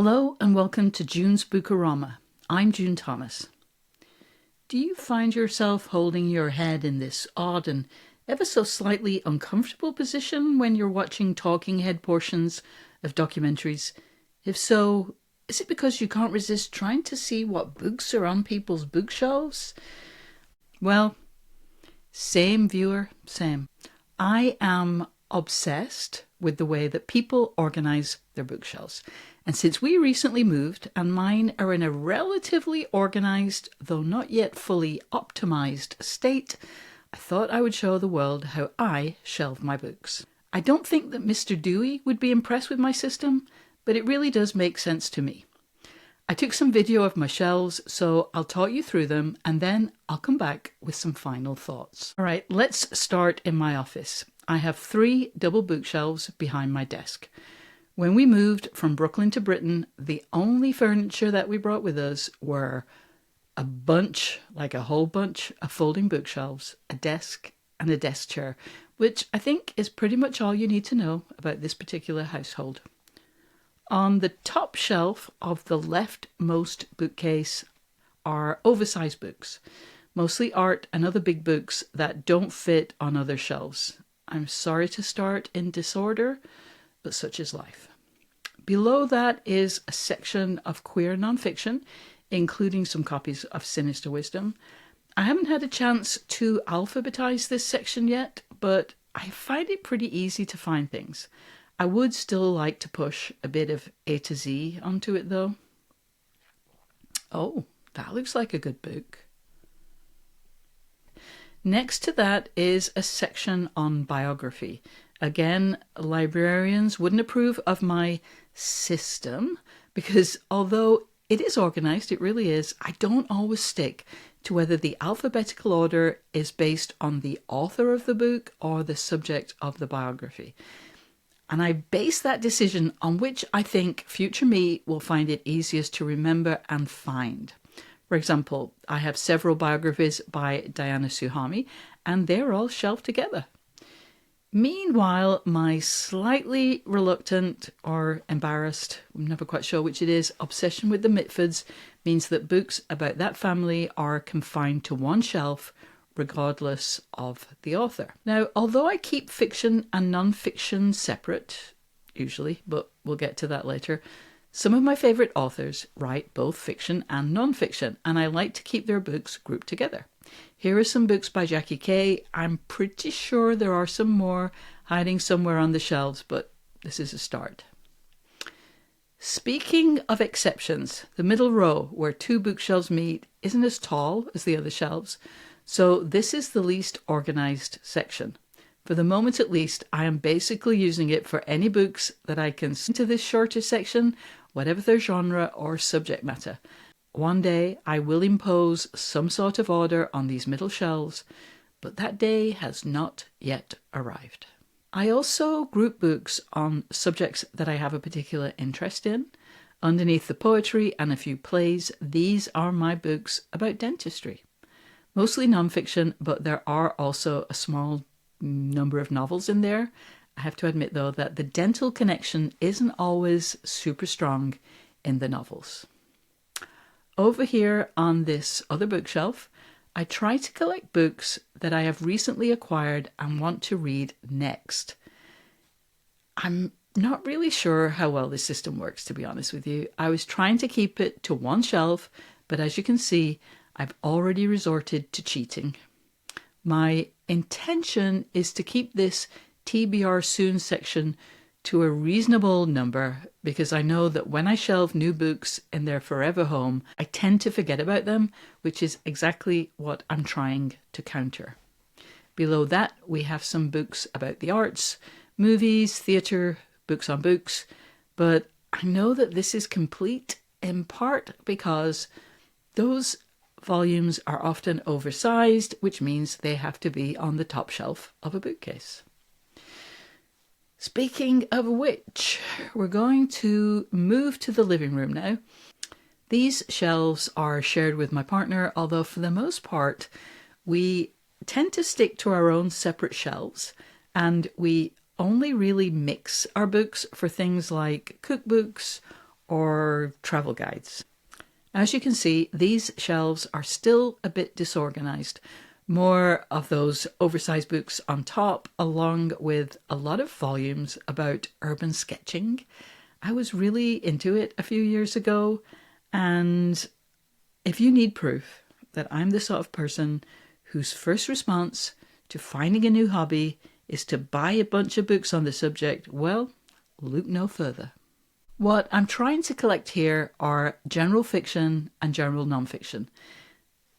Hello and welcome to June's Bookorama. I'm June Thomas. Do you find yourself holding your head in this odd and ever so slightly uncomfortable position when you're watching talking head portions of documentaries? If so, is it because you can't resist trying to see what books are on people's bookshelves? Well, same viewer, same. I am obsessed with the way that people organize their bookshelves. And since we recently moved and mine are in a relatively organized, though not yet fully optimized state, I thought I would show the world how I shelve my books. I don't think that Mr. Dewey would be impressed with my system, but it really does make sense to me. I took some video of my shelves, so I'll talk you through them and then I'll come back with some final thoughts. All right, let's start in my office. I have 3 double bookshelves behind my desk. When we moved from Brooklyn to Britain, the only furniture that we brought with us were a bunch, like a whole bunch of folding bookshelves, a desk and a desk chair, which I think is pretty much all you need to know about this particular household. On the top shelf of the leftmost bookcase are oversized books, mostly art and other big books that don't fit on other shelves. I'm sorry to start in disorder, but such is life. Below that is a section of queer nonfiction, including some copies of Sinister Wisdom. I haven't had a chance to alphabetize this section yet, but I find it pretty easy to find things. I would still like to push a bit of A to Z onto it though. Oh, that looks like a good book. Next to that is a section on biography. Again, librarians wouldn't approve of my system because although it is organized, it really is, I don't always stick to whether the alphabetical order is based on the author of the book or the subject of the biography. And I base that decision on which I think future me will find it easiest to remember and find. For example, I have several biographies by Diana Suhami, and they're all shelved together. Meanwhile, my slightly reluctant or embarrassed, I'm never quite sure which it is, obsession with the Mitfords means that books about that family are confined to one shelf regardless of the author. Now, although I keep fiction and non-fiction separate, usually, but we'll get to that later, some of my favourite authors write both fiction and non-fiction, and I like to keep their books grouped together. Here are some books by Jackie Kay. I'm pretty sure there are some more hiding somewhere on the shelves, but this is a start. Speaking of exceptions, the middle row where 2 bookshelves meet isn't as tall as the other shelves, so this is the least organised section. For the moment at least, I am basically using it for any books that I can send to this shorter section, whatever their genre or subject matter. One day I will impose some sort of order on these middle shelves, but that day has not yet arrived. I also group books on subjects that I have a particular interest in. Underneath the poetry and a few plays, these are my books about dentistry. Mostly non-fiction, but there are also a small number of novels in there. I have to admit though that the dental connection isn't always super strong in the novels. Over here on this other bookshelf, I try to collect books that I have recently acquired and want to read next. I'm not really sure how well this system works, to be honest with you. I was trying to keep it to one shelf, but as you can see, I've already resorted to cheating. My intention is to keep this TBR soon section to a reasonable number because I know that when I shelve new books in their forever home, I tend to forget about them, which is exactly what I'm trying to counter. Below that, we have some books about the arts, movies, theatre, books on books, but I know that this is complete in part because those volumes are often oversized, which means they have to be on the top shelf of a bookcase. Speaking of which, we're going to move to the living room now. These shelves are shared with my partner, although for the most part, we tend to stick to our own separate shelves, and we only really mix our books for things like cookbooks or travel guides. As you can see, these shelves are still a bit disorganized. More of those oversized books on top, along with a lot of volumes about urban sketching. I was really into it a few years ago, and if you need proof that I'm the sort of person whose first response to finding a new hobby is to buy a bunch of books on the subject, well, look no further. What I'm trying to collect here are general fiction and general non-fiction.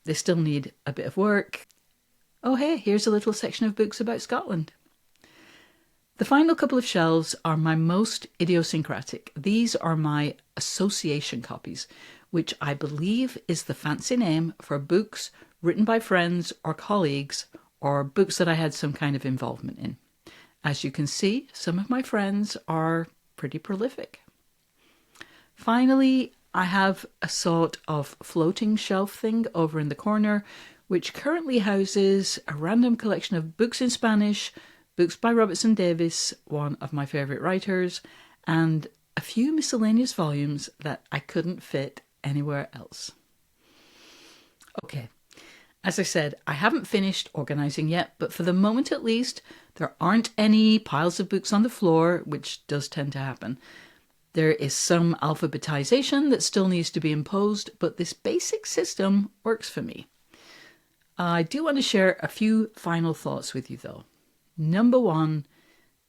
They still need a bit of work. Oh hey, here's a little section of books about Scotland. The final couple of shelves are my most idiosyncratic. These are my association copies, which I believe is the fancy name for books written by friends or colleagues, or books that I had some kind of involvement in. As you can see, some of my friends are pretty prolific. Finally, I have a sort of floating shelf thing over in the corner, which currently houses a random collection of books in Spanish, books by Robertson Davies, one of my favourite writers, and a few miscellaneous volumes that I couldn't fit anywhere else. Okay, as I said, I haven't finished organising yet, but for the moment at least, there aren't any piles of books on the floor, which does tend to happen. There is some alphabetization that still needs to be imposed, but this basic system works for me. I do want to share a few final thoughts with you though. Number one,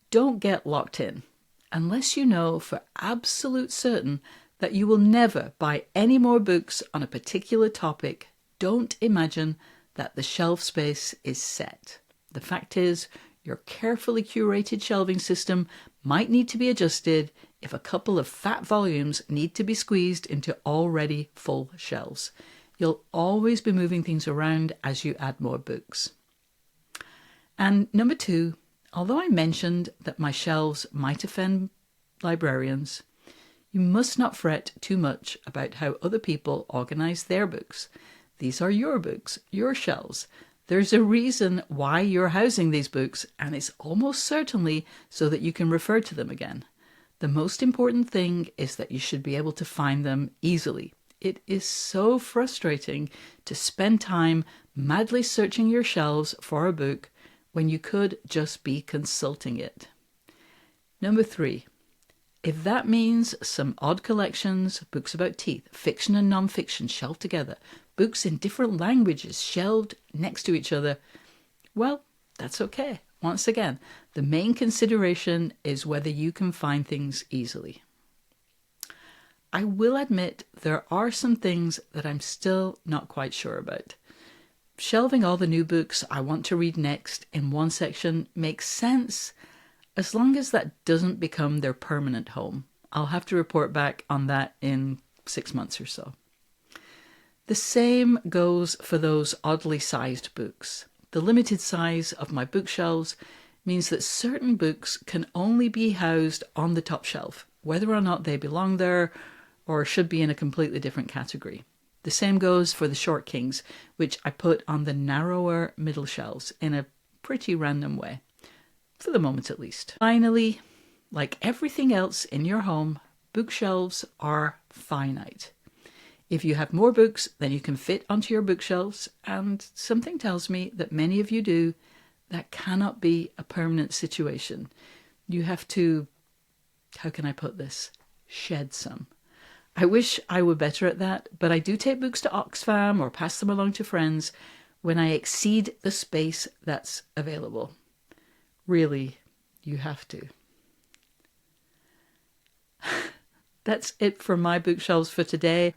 don't get locked in. Unless you know for absolute certain that you will never buy any more books on a particular topic, don't imagine that the shelf space is set. The fact is, your carefully curated shelving system might need to be adjusted if a couple of fat volumes need to be squeezed into already full shelves. You'll always be moving things around as you add more books. And number two, although I mentioned that my shelves might offend librarians, you must not fret too much about how other people organise their books. These are your books, your shelves. There's a reason why you're housing these books, and it's almost certainly so that you can refer to them again. The most important thing is that you should be able to find them easily. It is so frustrating to spend time madly searching your shelves for a book when you could just be consulting it. Number three, if that means some odd collections, books about teeth, fiction and non-fiction shelved together, books in different languages shelved next to each other, well, that's okay. Once again, the main consideration is whether you can find things easily. I will admit there are some things that I'm still not quite sure about. Shelving all the new books I want to read next in one section makes sense, as long as that doesn't become their permanent home. I'll have to report back on that in 6 months or so. The same goes for those oddly sized books. The limited size of my bookshelves means that certain books can only be housed on the top shelf, whether or not they belong there or should be in a completely different category. The same goes for the short kings, which I put on the narrower middle shelves in a pretty random way, for the moment at least. Finally, like everything else in your home, bookshelves are finite. If you have more books than you can fit onto your bookshelves, and something tells me that many of you do, that cannot be a permanent situation. You have to, how can I put this, shed some. I wish I were better at that, but I do take books to Oxfam or pass them along to friends when I exceed the space that's available. Really, you have to. That's it for my bookshelves for today.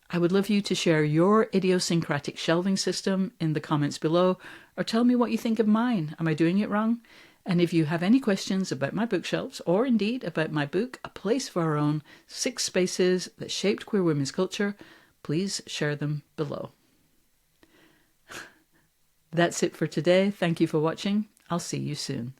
I would love you to share your idiosyncratic shelving system in the comments below, or tell me what you think of mine. Am I doing it wrong? And if you have any questions about my bookshelves, or indeed about my book, A Place of Our Own, 6 Spaces That Shaped Queer Women's Culture, please share them below. That's it for today. Thank you for watching. I'll see you soon.